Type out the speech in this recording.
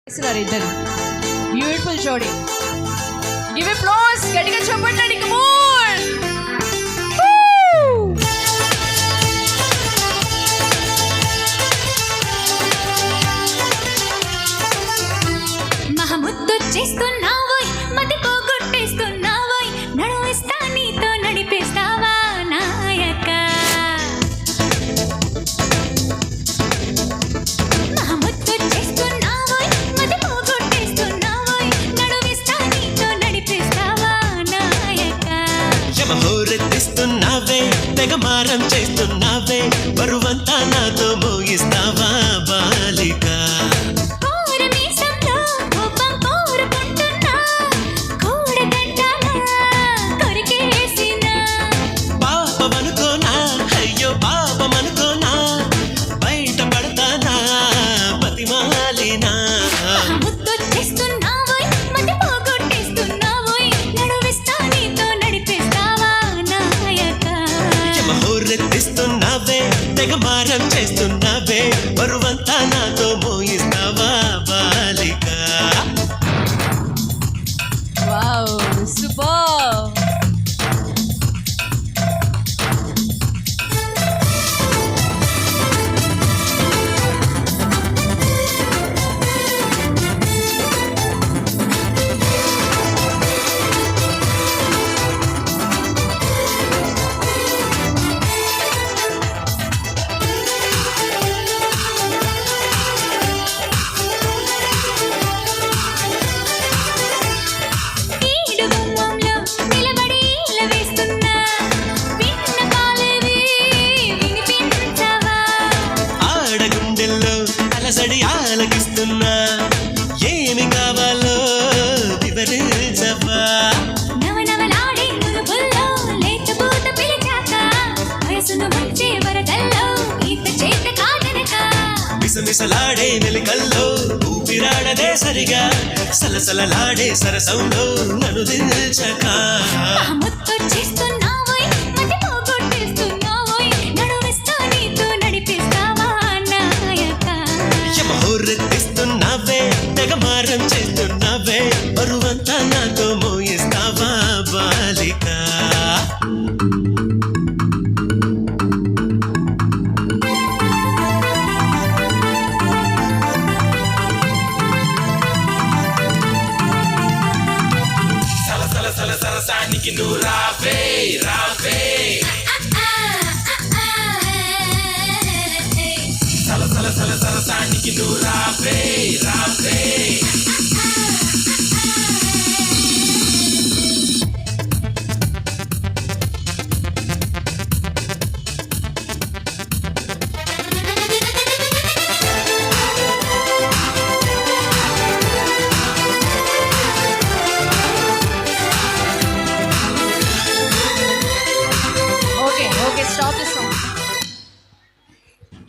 ఇద్దరు బ్యూటిఫుల్ జోడీ. Give applause, గట్టిగా చెప్పండి. Come on. మహముద్దు చేస్తున్నావోయ్, మతి పోగొట్టేస్తున్నావోయ్, నడువిస్తా నీతో నడిపేస్తావా నాయక. మహముద్దు చేస్తున్నావోయ్, మతి పోగొట్టేస్తున్నావోయ్, నడువిస్తా నీతో నడిపేస్తావా నాయక. యమహోరెత్తిస్తున్నావే, తెగమారం చేస్తున్నావే, బరువంతా నాతో మోగిస్తావా బాలిక. ఎత్తిస్తున్నావే, తెగమారం చేస్తున్నావే, బరువంతా నాతో మోయిస్తావా బాలిక. Wow, super. అలసడి ఆలకిస్తున్నా, ఏమి కావాలో వివరించవా. నవనవలాడే ములుగుల్లో లేతపూత పిలిచాక, వయసును ముంచే వరదల్లో ఈత చేత కాదనక. మిసమిసలాడే మెలికల్లో ఊపిరాడదే సరిగా, సలసలలాడే సరసంలో నన్ను దిల్చక. చేస్తున్నావోయ్, మతి పోగొట్టేస్తున్నావోయ్, నడువిస్తా నీతో నడిపిస్తావా నాయక. యమహోరెత్తిస్తున్నావే, తెగమారం చేస్తున్నావే, బరువంతా నాతో మోయిస్తావా బాలిక. సరసానికి నువ్వు రావే రావే, సరసానికి నువ్వు రావే రావే. Okay, stop this.